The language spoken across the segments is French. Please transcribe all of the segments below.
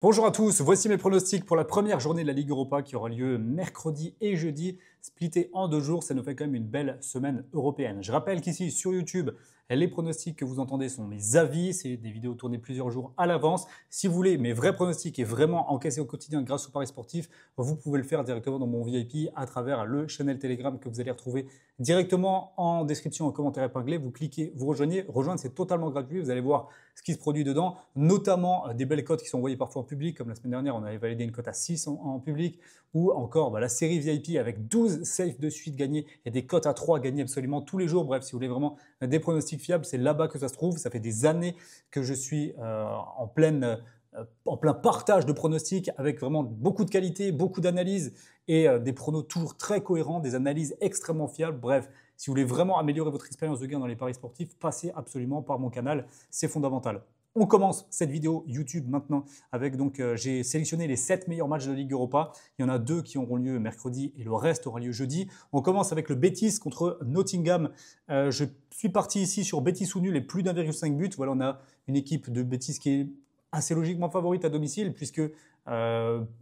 Bonjour à tous, voici mes pronostics pour la première journée de la Ligue Europa qui aura lieu mercredi et jeudi, splitté en 2 jours. Ça nous fait quand même une belle semaine européenne. Je rappelle qu'ici sur YouTube, les pronostics que vous entendez sont mes avis. C'est des vidéos tournées plusieurs jours à l'avance. Si vous voulez mes vrais pronostics et vraiment encaisser au quotidien grâce au Paris sportif, vous pouvez le faire directement dans mon VIP à travers le channel Telegram que vous allez retrouver directement en description, en commentaire épinglé. Vous cliquez, vous rejoignez. Rejoindre, c'est totalement gratuit. Vous allez voir ce qui se produit dedans, notamment des belles cotes qui sont envoyées parfois en public, comme la semaine dernière, on avait validé une cote à 6 en public, ou encore la série VIP avec 12 safes de suite gagnés et des cotes à 3 gagnées absolument tous les jours. Bref, si vous voulez vraiment des pronostics fiables, c'est là-bas que ça se trouve. Ça fait des années que je suis en plein partage de pronostics avec vraiment beaucoup de qualité, beaucoup d'analyses et des pronos toujours très cohérents, des analyses extrêmement fiables. Bref, si vous voulez vraiment améliorer votre expérience de gain dans les paris sportifs, passez absolument par mon canal, c'est fondamental. On commence cette vidéo YouTube maintenant avec j'ai sélectionné les 7 meilleurs matchs de Ligue Europa. Il y en a 2 qui auront lieu mercredi et le reste aura lieu jeudi. On commence avec le Betis contre Nottingham. Je suis parti ici sur Betis ou nul et plus d'1,5 but. Voilà, on a une équipe de Betis qui est assez logiquement favorite à domicile puisque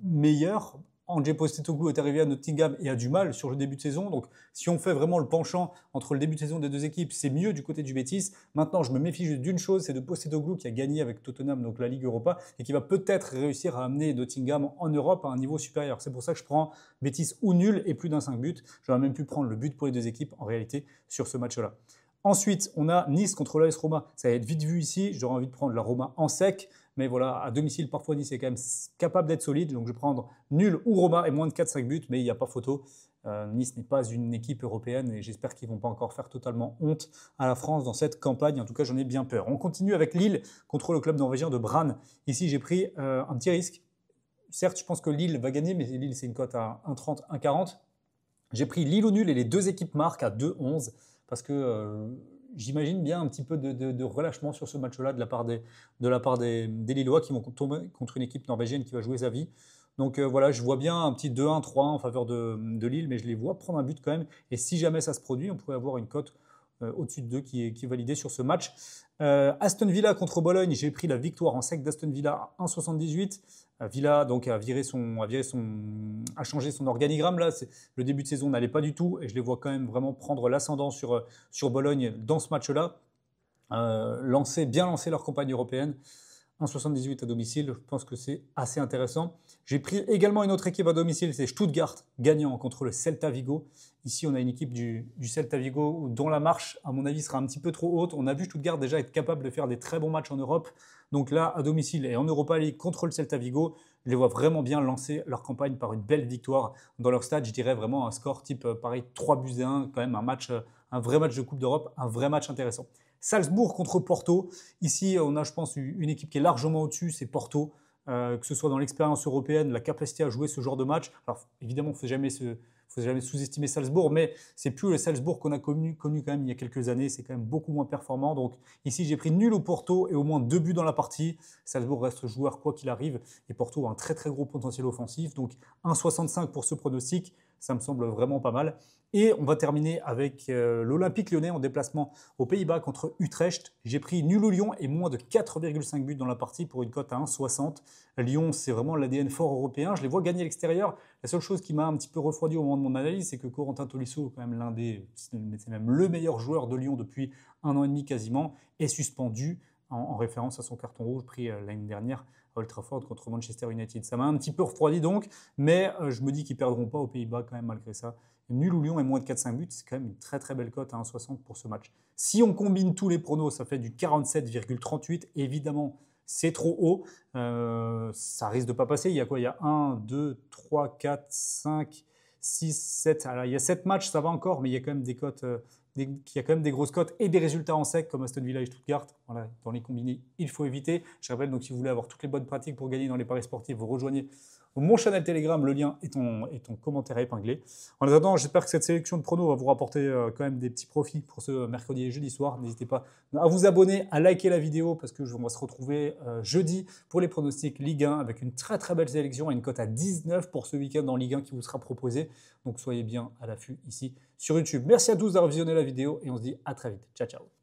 meilleure. Andrzej Postecoglou est arrivé à Nottingham et a du mal sur le début de saison. Donc, si on fait vraiment le penchant entre le début de saison des deux équipes, c'est mieux du côté du Betis. Maintenant, je me méfie juste d'une chose, c'est de Postecoglou qui a gagné avec Tottenham, donc la Ligue Europa, et qui va peut-être réussir à amener Nottingham en Europe à un niveau supérieur. C'est pour ça que je prends Betis ou nul et plus d'1,5 but. J'aurais même pu prendre le but pour les deux équipes en réalité sur ce match-là. Ensuite, on a Nice contre l'AS Roma. Ça va être vite vu ici. J'aurais envie de prendre la Roma en sec. Mais voilà, à domicile, parfois Nice est quand même capable d'être solide. Donc je vais prendre nul ou Roma et moins de 4-5 buts. Mais il n'y a pas photo. Nice n'est pas une équipe européenne et j'espère qu'ils ne vont pas encore faire totalement honte à la France dans cette campagne. En tout cas, j'en ai bien peur. On continue avec Lille contre le club norvégien de Brann. Ici, j'ai pris un petit risque. Certes, je pense que Lille va gagner, mais Lille, c'est une cote à 1,30, 1,40. J'ai pris Lille au nul et les deux équipes marquent à 2,11 parce que j'imagine bien un petit peu de relâchement sur ce match-là de la part des Lillois qui vont tomber contre une équipe norvégienne qui va jouer sa vie. Donc voilà, je vois bien un petit 2-1, 3-1 en faveur de Lille, mais je les vois prendre un but quand même. Et si jamais ça se produit, on pourrait avoir une cote au-dessus de 2 qui est validée sur ce match. Aston Villa contre Bologne, j'ai pris la victoire en sec d'Aston Villa à 1,78. Villa donc a changé son organigramme là. Le début de saison n'allait pas du tout et je les vois quand même vraiment prendre l'ascendant sur Bologne dans ce match-là. Bien lancer leur campagne européenne. 1,78 à domicile, je pense que c'est assez intéressant. J'ai pris également une autre équipe à domicile, c'est Stuttgart, gagnant contre le Celta Vigo. Ici, on a une équipe du Celta Vigo dont la marche, à mon avis, sera un petit peu trop haute. On a vu Stuttgart déjà être capable de faire des très bons matchs en Europe. Donc là, à domicile et en Europa League contre le Celta Vigo, je les vois vraiment bien lancer leur campagne par une belle victoire dans leur stade. Je dirais vraiment un score type, pareil, 3 buts à 1, quand même un vrai match de Coupe d'Europe, un vrai match intéressant. Salzbourg contre Porto. Ici, on a, je pense, une équipe qui est largement au-dessus, c'est Porto. Que ce soit dans l'expérience européenne, la capacité à jouer ce genre de match. Alors, évidemment, il ne faut jamais sous-estimer Salzbourg, mais c'est plus le Salzbourg qu'on a connu quand même il y a quelques années. C'est quand même beaucoup moins performant. Donc, ici, j'ai pris nul au Porto et au moins 2 buts dans la partie. Salzbourg reste joueur quoi qu'il arrive. Et Porto a un très, très gros potentiel offensif. Donc, 1,65 pour ce pronostic. Ça me semble vraiment pas mal. Et on va terminer avec l'Olympique lyonnais en déplacement aux Pays-Bas contre Utrecht. J'ai pris nul au Lyon et moins de 4,5 buts dans la partie pour une cote à 1,60. Lyon, c'est vraiment l'ADN fort européen. Je les vois gagner à l'extérieur. La seule chose qui m'a un petit peu refroidi au moment de mon analyse, c'est que Corentin Tolisso, quand même c'est même le meilleur joueur de Lyon depuis 1 an et demi quasiment, est suspendu en référence à son carton rouge pris l'année dernière à Old Trafford contre Manchester United. Ça m'a un petit peu refroidi donc, mais je me dis qu'ils ne perdront pas aux Pays-Bas quand même malgré ça. Nul ou Lyon et moins de 4-5 buts, c'est quand même une très très belle cote à 1,60 pour ce match. Si on combine tous les pronos, ça fait du 47,38. Évidemment, c'est trop haut. Ça risque de ne pas passer. Il y a quoi? Il y a 1, 2, 3, 4, 5, 6, 7. Alors, il y a 7 matchs, ça va encore, mais il y a quand même des cotes. Il y a quand même des grosses cotes et des résultats en sec comme Aston Villa et Stuttgart. Voilà, dans les combinés, il faut éviter. Je rappelle, donc, si vous voulez avoir toutes les bonnes pratiques pour gagner dans les paris sportifs, vous rejoignez mon channel Telegram, le lien est en commentaire épinglé. En attendant, j'espère que cette sélection de pronos va vous rapporter quand même des petits profits pour ce mercredi et jeudi soir. N'hésitez pas à vous abonner, à liker la vidéo parce que on va se retrouver jeudi pour les pronostics Ligue 1 avec une très très belle sélection et une cote à 19 pour ce week-end en Ligue 1 qui vous sera proposé. Donc soyez bien à l'affût ici sur YouTube. Merci à tous d'avoir visionné la vidéo et on se dit à très vite. Ciao, ciao.